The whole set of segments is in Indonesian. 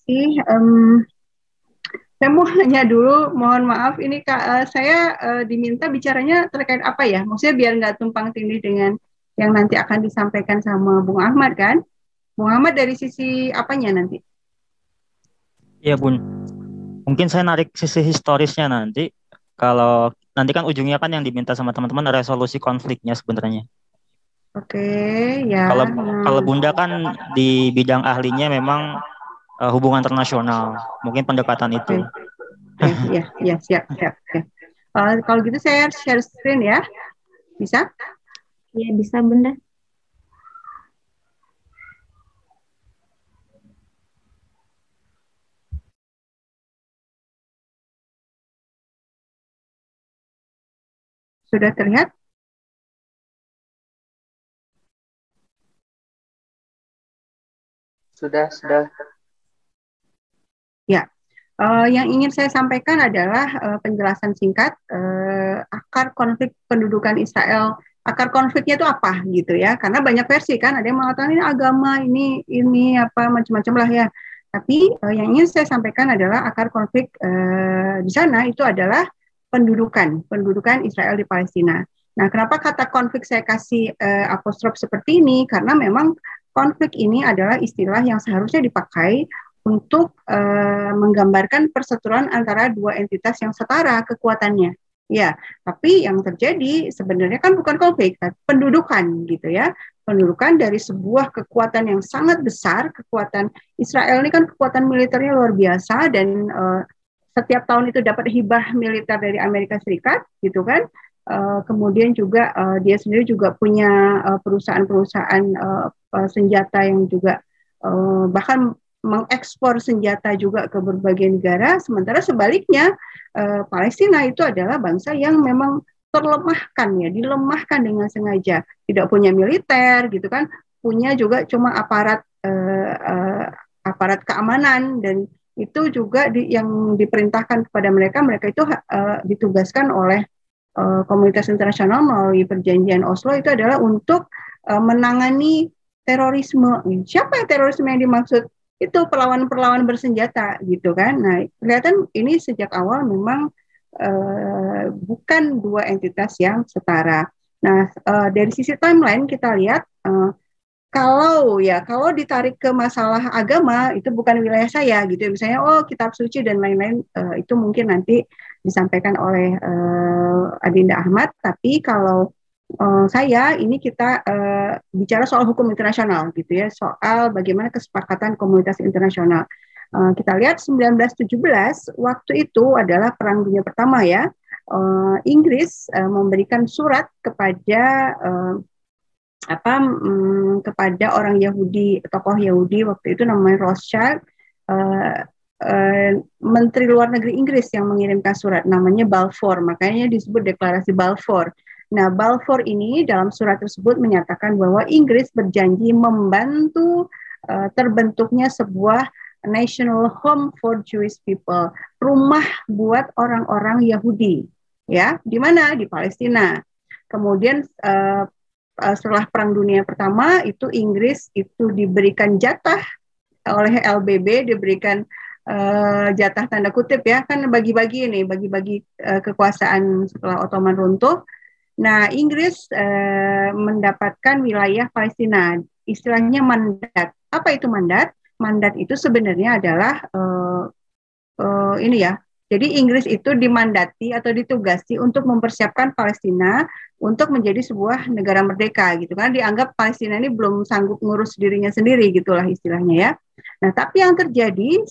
kasih. Saya mau nanya dulu, mohon maaf, ini Kak, saya diminta bicaranya terkait apa ya? Maksudnya biar nggak tumpang tindih dengan yang nanti akan disampaikan sama Bung Ahmad kan? Bung Ahmad dari sisi apanya nanti? Iya Bun, mungkin saya narik sisi historisnya nanti. Kalau nanti kan ujungnya kan yang diminta sama teman-teman resolusi konfliknya sebenarnya. Oke, ya. Kalau kalau Nah, Bunda kan di bidang ahlinya memang hubungan internasional, mungkin pendekatan oke, itu. oke, ya, ya, siap, siap. Oke. Kalau gitu saya share screen ya, bisa? Iya, bisa Bunda. Sudah terlihat? Sudah. Ya. Yang ingin saya sampaikan adalah penjelasan singkat akar konflik pendudukan Israel. Akar konfliknya itu apa gitu ya? Karena banyak versi kan, ada yang mengatakan ini agama, ini apa macam-macam lah ya. Tapi yang ingin saya sampaikan adalah akar konflik di sana itu adalah pendudukan Israel di Palestina. Nah, kenapa kata konflik saya kasih apostrof seperti ini? Karena memang konflik ini adalah istilah yang seharusnya dipakai untuk menggambarkan perseteruan antara dua entitas yang setara kekuatannya. Ya, tapi yang terjadi sebenarnya kan bukan konflik, tapi pendudukan gitu ya. Pendudukan dari sebuah kekuatan yang sangat besar, kekuatan Israel ini kan kekuatan militernya luar biasa dan setiap tahun itu dapat hibah militer dari Amerika Serikat gitu kan. Kemudian juga dia sendiri juga punya perusahaan-perusahaan senjata yang juga bahkan mengekspor senjata juga ke berbagai negara, sementara sebaliknya Palestina itu adalah bangsa yang memang terlemahkan ya, dilemahkan dengan sengaja, tidak punya militer gitu kan, punya juga cuma aparat keamanan dan itu juga yang diperintahkan kepada mereka, mereka itu ditugaskan oleh komunitas internasional melalui perjanjian Oslo itu adalah untuk menangani terorisme. Siapa yang terorisme yang dimaksud? Itu perlawanan-perlawanan bersenjata gitu kan. Nah, kelihatan ini sejak awal memang bukan dua entitas yang setara. Nah, dari sisi timeline kita lihat kalau ditarik ke masalah agama itu bukan wilayah saya gitu. Misalnya kitab suci dan lain-lain itu mungkin nanti disampaikan oleh Adinda Ahmad. Tapi kalau saya ini kita bicara soal hukum internasional gitu ya, soal bagaimana kesepakatan komunitas internasional. Kita lihat 1917 waktu itu adalah Perang Dunia Pertama ya. Inggris memberikan surat kepada orang Yahudi, tokoh Yahudi waktu itu namanya Rothschild, Menteri Luar Negeri Inggris yang mengirimkan surat namanya Balfour, makanya disebut deklarasi Balfour. Nah, Balfour ini dalam surat tersebut menyatakan bahwa Inggris berjanji membantu terbentuknya sebuah national home for Jewish people, rumah buat orang-orang Yahudi, ya, di mana? Di Palestina. Kemudian setelah Perang Dunia Pertama itu Inggris itu diberikan jatah oleh LBB, diberikan jatah tanda kutip ya, kan bagi-bagi kekuasaan setelah Ottoman runtuh. Nah, Inggris mendapatkan wilayah Palestina, istilahnya mandat. Apa itu mandat? Mandat itu sebenarnya adalah ini ya. Jadi Inggris itu dimandati atau ditugasi untuk mempersiapkan Palestina untuk menjadi sebuah negara merdeka gitu kan. Dianggap Palestina ini belum sanggup ngurus dirinya sendiri gitulah istilahnya ya. Nah, tapi yang terjadi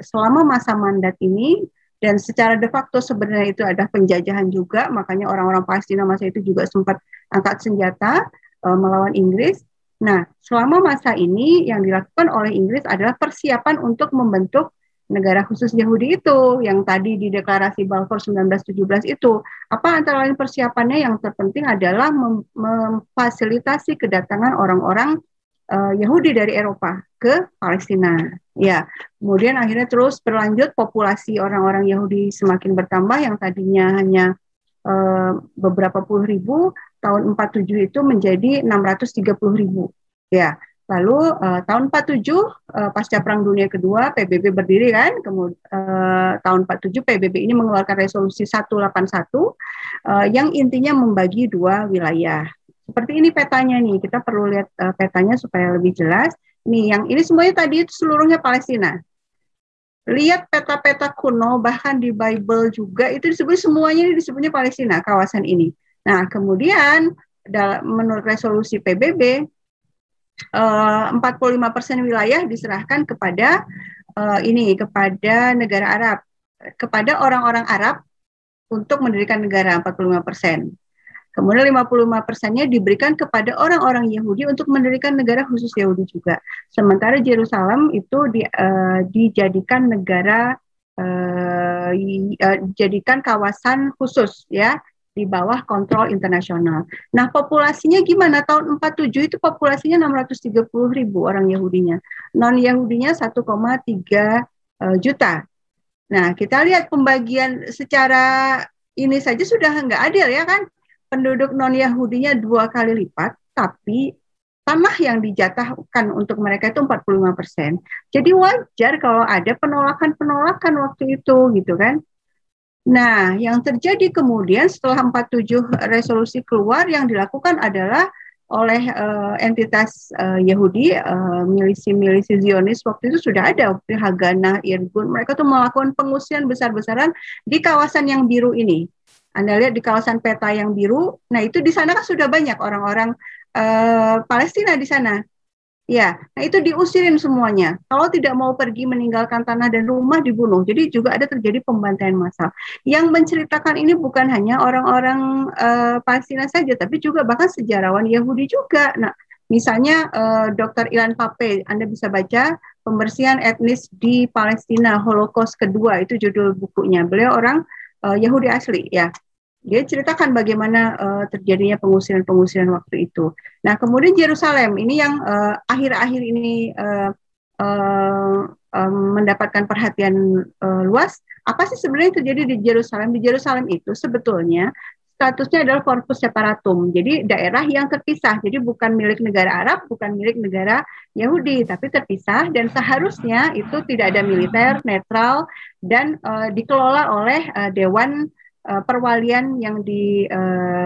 selama masa mandat ini dan secara de facto sebenarnya itu ada penjajahan juga, makanya orang-orang Palestina masa itu juga sempat angkat senjata melawan Inggris. Nah, selama masa ini yang dilakukan oleh Inggris adalah persiapan untuk membentuk negara khusus Yahudi itu yang tadi di deklarasi Balfour 1917 itu. Apa antara lain persiapannya yang terpenting adalah memfasilitasi kedatangan orang-orang Yahudi dari Eropa ke Palestina. Ya, kemudian akhirnya terus berlanjut populasi orang-orang Yahudi semakin bertambah yang tadinya hanya beberapa puluh ribu, tahun 47 itu menjadi 630.000. Ya, Lalu tahun 47 pasca Perang Dunia Kedua PBB berdiri kan, kemudian tahun 47 PBB ini mengeluarkan resolusi 181 yang intinya membagi dua wilayah. Seperti ini petanya nih, kita perlu lihat petanya supaya lebih jelas. Nih, yang ini semuanya tadi itu seluruhnya Palestina. Lihat peta-peta kuno, bahkan di Bible juga itu disebut semuanya, ini disebutnya Palestina, kawasan ini. Nah, kemudian menurut resolusi PBB 45% wilayah diserahkan kepada kepada negara Arab, kepada orang-orang Arab untuk mendirikan negara 45%. Kemudian 55%-nya diberikan kepada orang-orang Yahudi untuk mendirikan negara khusus Yahudi juga. Sementara Yerusalem itu dijadikan negara dijadikan kawasan khusus ya, di bawah kontrol internasional. Nah, populasinya gimana? Tahun 47 itu populasinya 630.000 orang Yahudinya. Non-Yahudinya 1,3 juta. Nah, kita lihat pembagian secara ini saja sudah nggak adil ya kan? Penduduk non-Yahudinya 2 kali lipat, tapi tanah yang dijatahkan untuk mereka itu 45%. Jadi wajar kalau ada penolakan-penolakan waktu itu gitu kan. Nah, yang terjadi kemudian setelah 47 resolusi keluar, yang dilakukan adalah oleh entitas Yahudi, milisi-milisi Zionis waktu itu sudah ada, Haganah, Irgun, mereka tuh melakukan pengungsian besar-besaran di kawasan yang biru ini. Anda lihat di kawasan peta yang biru, nah itu di sana kan sudah banyak orang-orang Palestina di sana. Ya, nah itu diusirin semuanya. Kalau tidak mau pergi meninggalkan tanah dan rumah dibunuh. Jadi juga ada terjadi pembantaian massal. Yang menceritakan ini bukan hanya orang-orang Palestina saja, tapi juga bahkan sejarawan Yahudi juga. Nah, misalnya Dr. Ilan Pappé, Anda bisa baca Pembersihan Etnis di Palestina, Holocaust Kedua, itu judul bukunya. Beliau orang Yahudi asli, ya. Dia ceritakan bagaimana terjadinya pengusiran-pengusiran waktu itu. Nah, kemudian Yerusalem ini yang akhir-akhir ini mendapatkan perhatian luas. Apa sih sebenarnya terjadi di Yerusalem? Di Yerusalem itu sebetulnya statusnya adalah corpus separatum, jadi daerah yang terpisah. Jadi bukan milik negara Arab, bukan milik negara Yahudi, tapi terpisah dan seharusnya itu tidak ada militer, netral, dan dikelola oleh Dewan Perwalian yang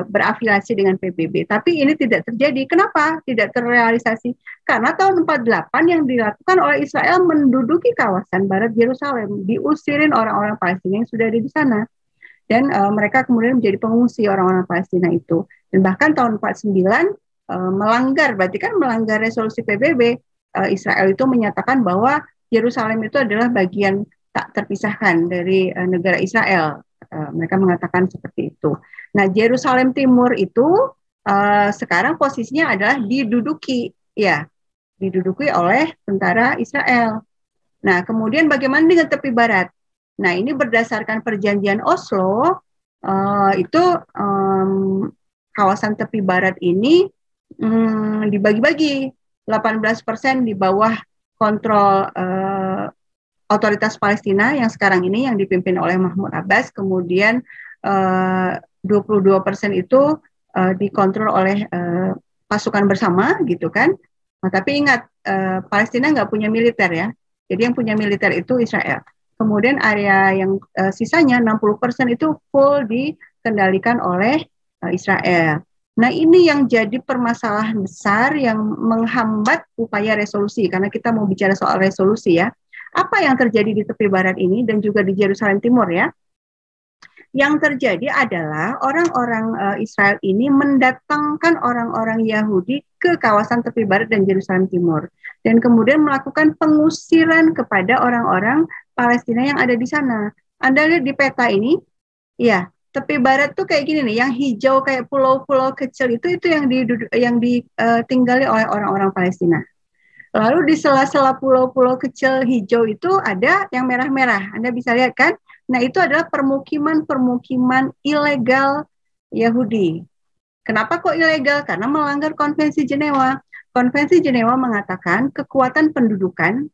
berafiliasi dengan PBB. Tapi ini tidak terjadi. Kenapa tidak terrealisasi? Karena tahun 48 yang dilakukan oleh Israel menduduki kawasan barat Yerusalem, diusirin orang-orang Palestina yang sudah ada di sana. Dan mereka kemudian menjadi pengungsi orang-orang Palestina itu. Dan bahkan tahun 49 melanggar, berarti kan melanggar resolusi PBB, Israel itu menyatakan bahwa Yerusalem itu adalah bagian tak terpisahkan dari negara Israel. Mereka mengatakan seperti itu. Nah, Yerusalem Timur itu sekarang posisinya adalah diduduki oleh tentara Israel. Nah, kemudian bagaimana dengan tepi barat? Nah, ini berdasarkan perjanjian Oslo, kawasan tepi barat ini dibagi-bagi, 18% di bawah kontrol otoritas Palestina yang sekarang ini yang dipimpin oleh Mahmud Abbas, kemudian 22% itu dikontrol oleh pasukan bersama gitu kan. Nah, tapi ingat Palestina nggak punya militer ya, jadi yang punya militer itu Israel. Kemudian area yang sisanya 60% itu full dikendalikan oleh Israel. Nah, ini yang jadi permasalahan besar yang menghambat upaya resolusi, karena kita mau bicara soal resolusi ya. Apa yang terjadi di tepi barat ini dan juga di Yerusalem Timur ya? Yang terjadi adalah orang-orang Israel ini mendatangkan orang-orang Yahudi ke kawasan tepi barat dan Yerusalem Timur. Dan kemudian melakukan pengusiran kepada orang-orang Palestina yang ada di sana. Anda lihat di peta ini, ya, tepi barat tuh kayak gini nih, yang hijau kayak pulau-pulau kecil itu yang ditinggali oleh orang-orang Palestina. Lalu di sela-sela pulau-pulau kecil hijau itu ada yang merah-merah. Anda bisa lihat kan? Nah, itu adalah permukiman ilegal Yahudi. Kenapa kok ilegal? Karena melanggar Konvensi Jenewa. Konvensi Jenewa mengatakan kekuatan pendudukan,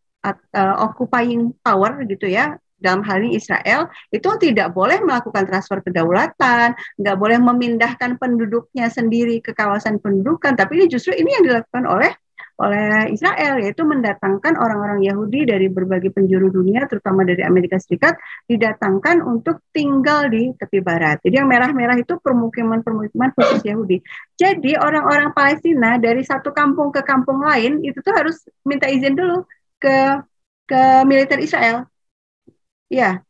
occupying power gitu ya, dalam hal ini Israel, itu tidak boleh melakukan transfer kedaulatan, nggak boleh memindahkan penduduknya sendiri ke kawasan pendudukan, tapi ini justru yang dilakukan oleh oleh Israel, yaitu mendatangkan orang-orang Yahudi dari berbagai penjuru dunia, terutama dari Amerika Serikat, didatangkan untuk tinggal di tepi barat. Jadi yang merah-merah itu permukiman-permukiman khusus Yahudi. Jadi orang-orang Palestina dari satu kampung ke kampung lain itu tuh harus minta izin dulu ke militer Israel. Ya,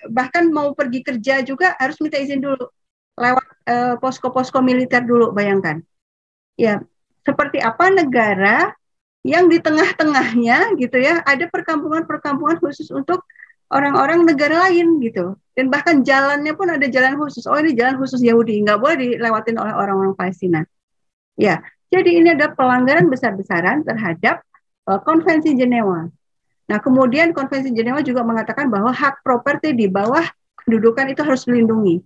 bahkan mau pergi kerja juga harus minta izin dulu lewat posko-posko militer dulu, bayangkan. Ya, seperti apa negara yang di tengah-tengahnya gitu ya, ada perkampungan-perkampungan khusus untuk orang-orang negara lain gitu. Dan bahkan jalannya pun ada jalan khusus. Oh, ini jalan khusus Yahudi, nggak boleh dilewatin oleh orang-orang Palestina. Ya, jadi ini ada pelanggaran besar-besaran terhadap Konvensi Jenewa. Nah, kemudian Konvensi Jenewa juga mengatakan bahwa hak properti di bawah kedudukan itu harus dilindungi.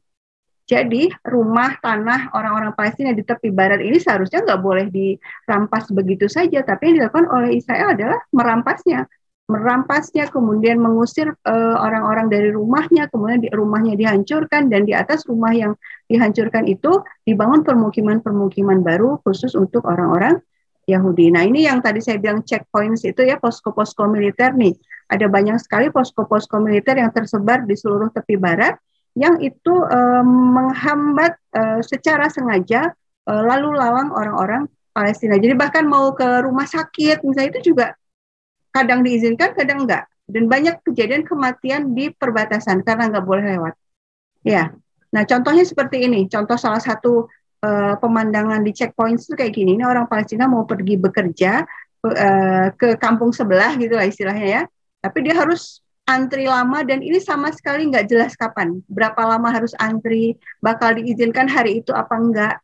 Jadi, rumah, tanah orang-orang Palestina di tepi barat ini seharusnya nggak boleh dirampas begitu saja, tapi yang dilakukan oleh Israel adalah merampasnya, kemudian mengusir orang-orang dari rumahnya, kemudian rumahnya dihancurkan, dan di atas rumah yang dihancurkan itu dibangun permukiman-permukiman baru khusus untuk orang-orang Yahudi. Nah, ini yang tadi saya bilang checkpoints itu ya, posko-posko militer nih. Ada banyak sekali posko-posko militer yang tersebar di seluruh tepi barat yang itu menghambat secara sengaja lalu lalang orang-orang Palestina. Jadi bahkan mau ke rumah sakit misalnya itu juga kadang diizinkan, kadang enggak. Dan banyak kejadian kematian di perbatasan karena enggak boleh lewat. Ya. Nah, contohnya seperti ini. Contoh salah satu pemandangan di checkpoints itu kayak gini. Ini orang Palestina mau pergi bekerja ke kampung sebelah gitu lah istilahnya ya. Tapi dia harus antri lama dan ini sama sekali nggak jelas kapan. Berapa lama harus antri, bakal diizinkan hari itu apa enggak.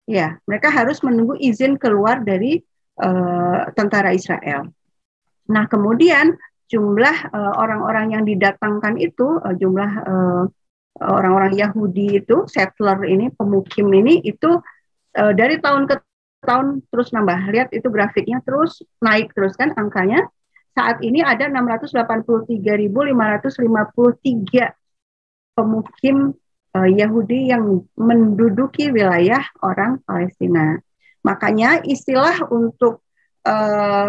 Ya, mereka harus menunggu izin keluar dari tentara Israel. Nah, kemudian jumlah orang-orang yang didatangkan itu, jumlah orang-orang Yahudi itu, settler ini, pemukim ini, itu dari tahun ke tahun terus nambah. Lihat itu grafiknya terus naik terus kan angkanya. Saat ini ada 683.553 pemukim Yahudi yang menduduki wilayah orang Palestina. Makanya istilah untuk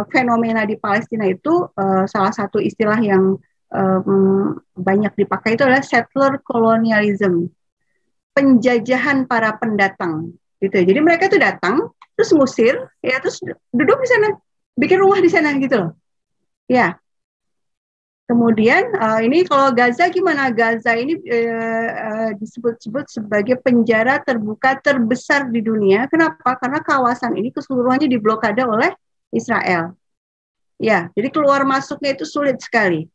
fenomena di Palestina itu salah satu istilah yang banyak dipakai itu adalah settler colonialism, penjajahan para pendatang gitu. Jadi mereka itu datang terus ngusir ya, terus duduk di sana, bikin rumah di sana gitu loh. Ya. Kemudian ini kalau Gaza gimana? Gaza ini disebut-sebut sebagai penjara terbuka terbesar di dunia. Kenapa? Karena kawasan ini keseluruhannya diblokade oleh Israel. Ya, jadi keluar masuknya itu sulit sekali.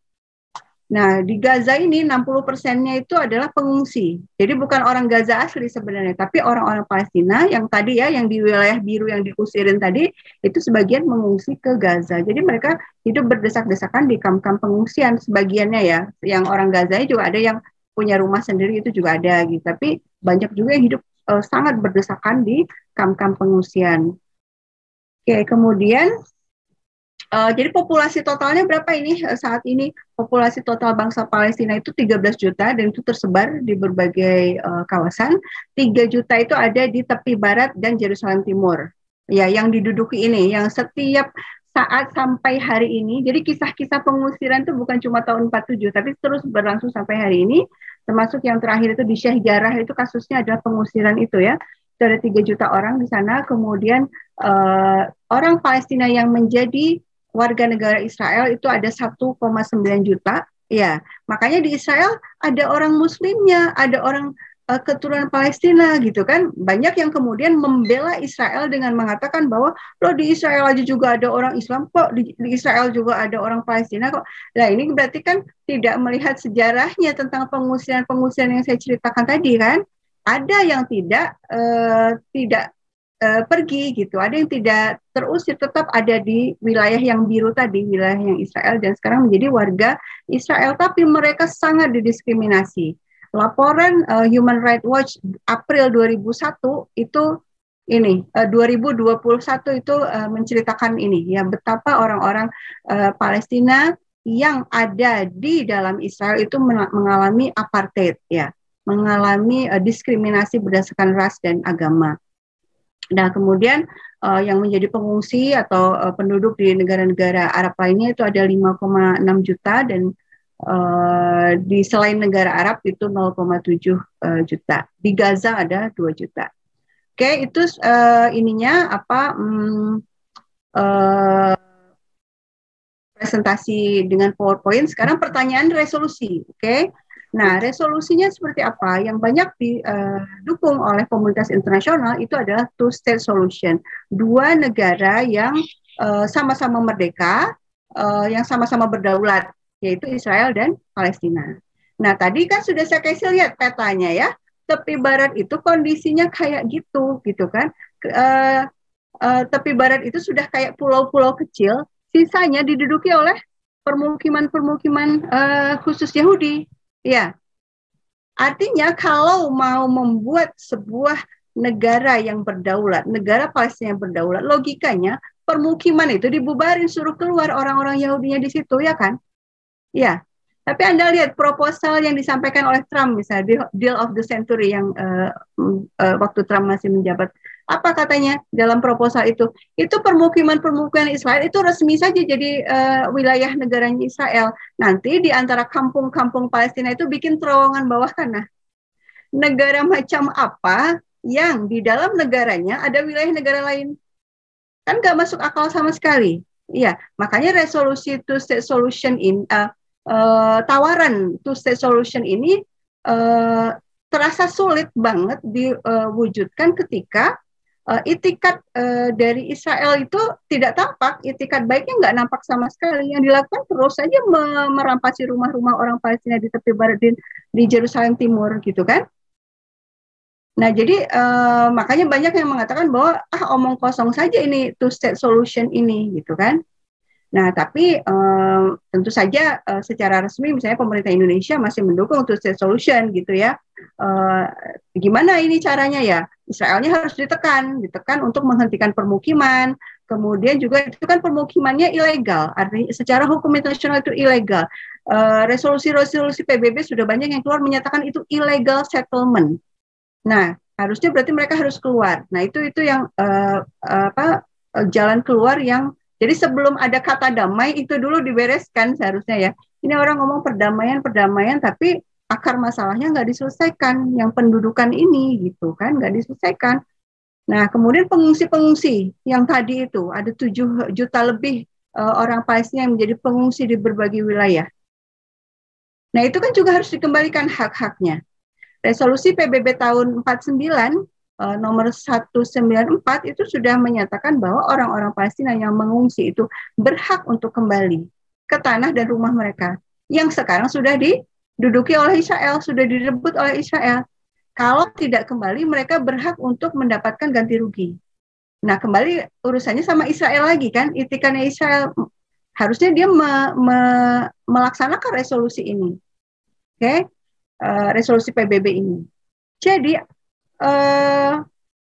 Nah, di Gaza ini 60%-nya itu adalah pengungsi. Jadi bukan orang Gaza asli sebenarnya, tapi orang-orang Palestina yang tadi ya, yang di wilayah biru yang diusirin tadi, itu sebagian mengungsi ke Gaza. Jadi mereka hidup berdesak-desakan di kamp-kamp pengungsian sebagiannya ya. Yang orang Gaza juga ada yang punya rumah sendiri, itu juga ada gitu. Tapi banyak juga yang hidup sangat berdesakan di kamp-kamp pengungsian. Oke, kemudian jadi populasi totalnya berapa ini saat ini? Populasi total bangsa Palestina itu 13 juta dan itu tersebar di berbagai kawasan. 3 juta itu ada di tepi barat dan Yerusalem Timur. Ya, yang diduduki ini, yang setiap saat sampai hari ini. Jadi kisah-kisah pengusiran itu bukan cuma tahun 47, tapi terus berlangsung sampai hari ini. Termasuk yang terakhir itu di Sheikh Jarrah, itu kasusnya adalah pengusiran itu ya. Itu ada 3 juta orang di sana. Kemudian orang Palestina yang menjadi warga negara Israel itu ada 1,9 juta. Ya, makanya di Israel ada orang Muslimnya, ada orang keturunan Palestina gitu kan. Banyak yang kemudian membela Israel dengan mengatakan bahwa loh di Israel aja juga ada orang Islam kok, di Israel juga ada orang Palestina kok. Nah, ini berarti kan tidak melihat sejarahnya tentang pengusiran yang saya ceritakan tadi kan. Ada yang tidak pergi gitu, ada yang tidak terusir, tetap ada di wilayah yang biru tadi, wilayah yang Israel, dan sekarang menjadi warga Israel, tapi mereka sangat didiskriminasi. Laporan Human Rights Watch April 2001 itu ini 2021 itu menceritakan ini ya, betapa orang-orang Palestina yang ada di dalam Israel itu mengalami apartheid ya, mengalami diskriminasi berdasarkan ras dan agama. Nah, kemudian yang menjadi pengungsi atau penduduk di negara-negara Arab lainnya itu ada 5,6 juta dan di selain negara Arab itu 0,7 juta. Di Gaza ada 2 juta. Oke, itu ininya apa presentasi dengan PowerPoint. Sekarang pertanyaan resolusi, oke? Nah, resolusinya seperti apa? Yang banyak didukung oleh komunitas internasional itu adalah two-state solution. Dua negara yang sama-sama merdeka, yang sama-sama berdaulat, yaitu Israel dan Palestina. Nah, tadi kan sudah saya kasih lihat petanya ya. Tepi barat itu kondisinya kayak gitu kan. Tepi barat itu sudah kayak pulau-pulau kecil, sisanya diduduki oleh permukiman-permukiman khusus Yahudi. Ya, artinya kalau mau membuat sebuah negara yang berdaulat, negara Palestina yang berdaulat, logikanya permukiman itu dibubarin, suruh keluar orang-orang Yahudinya di situ, ya kan? Ya, tapi Anda lihat proposal yang disampaikan oleh Trump, misalnya deal of the century yang waktu Trump masih menjabat. Apa katanya dalam proposal itu? Itu permukiman-permukiman Israel itu resmi saja jadi wilayah negaranya Israel. Nanti di antara kampung-kampung Palestina itu bikin terowongan bawah tanah. Negara macam apa yang di dalam negaranya ada wilayah negara lain? Kan nggak masuk akal sama sekali. Iya, makanya resolusi two-state solution in tawaran two-state solution ini terasa sulit banget diwujudkan ketika itikat dari Israel itu tidak tampak, itikat baiknya nggak nampak sama sekali. Yang dilakukan terus saja merampasi rumah-rumah orang Palestina di tepi barat di Yerusalem Timur, gitu kan? Nah, jadi makanya banyak yang mengatakan bahwa omong kosong saja ini two-state solution ini, gitu kan? Nah, tapi tentu saja secara resmi misalnya pemerintah Indonesia masih mendukung two-state solution gitu ya. Gimana ini caranya ya? Israelnya harus ditekan untuk menghentikan permukiman. Kemudian juga itu kan permukimannya ilegal, artinya secara hukum internasional itu ilegal. Resolusi-resolusi PBB sudah banyak yang keluar menyatakan itu illegal settlement. Nah, harusnya berarti mereka harus keluar. Nah, itu yang jalan keluar yang jadi sebelum ada kata damai itu dulu dibereskan seharusnya ya. Ini orang ngomong perdamaian, tapi akar masalahnya nggak diselesaikan. Yang pendudukan ini gitu kan nggak diselesaikan. Nah kemudian pengungsi yang tadi itu ada 7 juta lebih orang Palestina yang menjadi pengungsi di berbagai wilayah. Nah itu kan juga harus dikembalikan hak-haknya. Resolusi PBB tahun 49 nomor 194 itu sudah menyatakan bahwa orang-orang Palestina yang mengungsi itu berhak untuk kembali ke tanah dan rumah mereka yang sekarang sudah diduduki oleh Israel, sudah direbut oleh Israel. Kalau tidak kembali, mereka berhak untuk mendapatkan ganti rugi. Nah, kembali urusannya sama Israel lagi kan, itikannya Israel harusnya dia melaksanakan resolusi ini, oke? Resolusi PBB ini. Jadi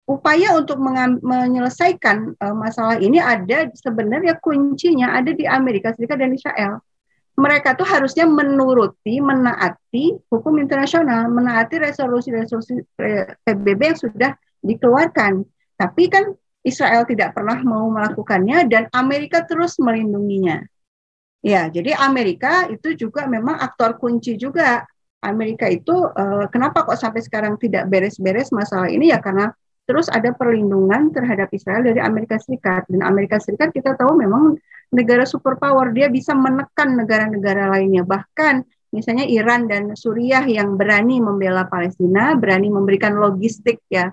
upaya untuk menyelesaikan masalah ini ada sebenarnya kuncinya ada di Amerika Serikat dan Israel. Mereka tuh harusnya menaati hukum internasional, menaati resolusi-resolusi PBB yang sudah dikeluarkan. Tapi kan Israel tidak pernah mau melakukannya dan Amerika terus melindunginya. Ya, jadi Amerika itu juga memang aktor kunci juga. Amerika itu kenapa kok sampai sekarang tidak beres-beres masalah ini ya karena terus ada perlindungan terhadap Israel dari Amerika Serikat. Dan Amerika Serikat kita tahu memang negara superpower, dia bisa menekan negara-negara lainnya. Bahkan misalnya Iran dan Suriah yang berani membela Palestina, berani memberikan logistik ya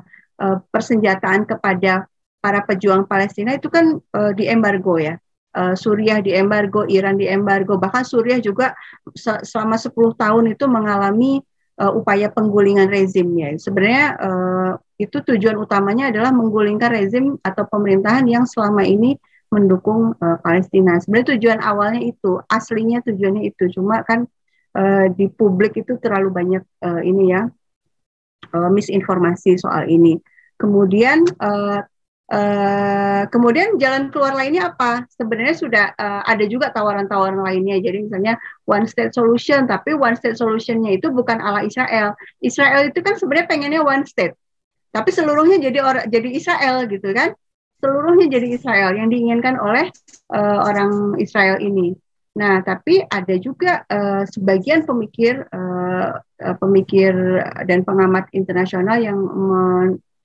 persenjataan kepada para pejuang Palestina itu kan diembargo ya. Suriah diembargo, Iran diembargo, bahkan Suriah juga selama 10 tahun itu mengalami upaya penggulingan rezimnya. Sebenarnya itu tujuan utamanya adalah menggulingkan rezim atau pemerintahan yang selama ini mendukung Palestina. Sebenarnya tujuan awalnya itu, aslinya tujuannya itu, cuma kan di publik itu terlalu banyak misinformasi soal ini. Kemudian jalan keluar lainnya apa? Sebenarnya sudah ada juga tawaran-tawaran lainnya. Jadi misalnya one state solution, tapi one state solutionnya itu bukan ala Israel. Israel itu kan sebenarnya pengennya one state. Tapi seluruhnya jadi Israel gitu kan. Seluruhnya jadi Israel yang diinginkan oleh orang Israel ini. Nah, tapi ada juga sebagian pemikir dan pengamat internasional yang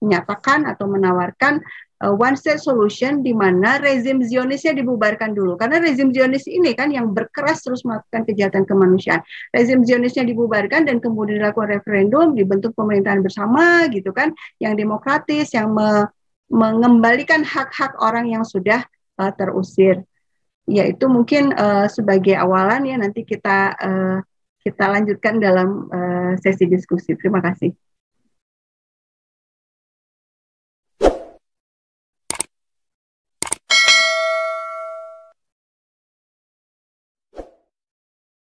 menyatakan atau menawarkan one state solution di mana rezim Zionisnya dibubarkan dulu. Karena rezim Zionis ini kan yang berkeras terus melakukan kejahatan kemanusiaan. Rezim Zionisnya dibubarkan dan kemudian dilakukan referendum, dibentuk pemerintahan bersama gitu kan, yang demokratis, yang mengembalikan hak-hak orang yang sudah terusir. Ya itu mungkin sebagai awalan ya, nanti kita lanjutkan dalam sesi diskusi. Terima kasih.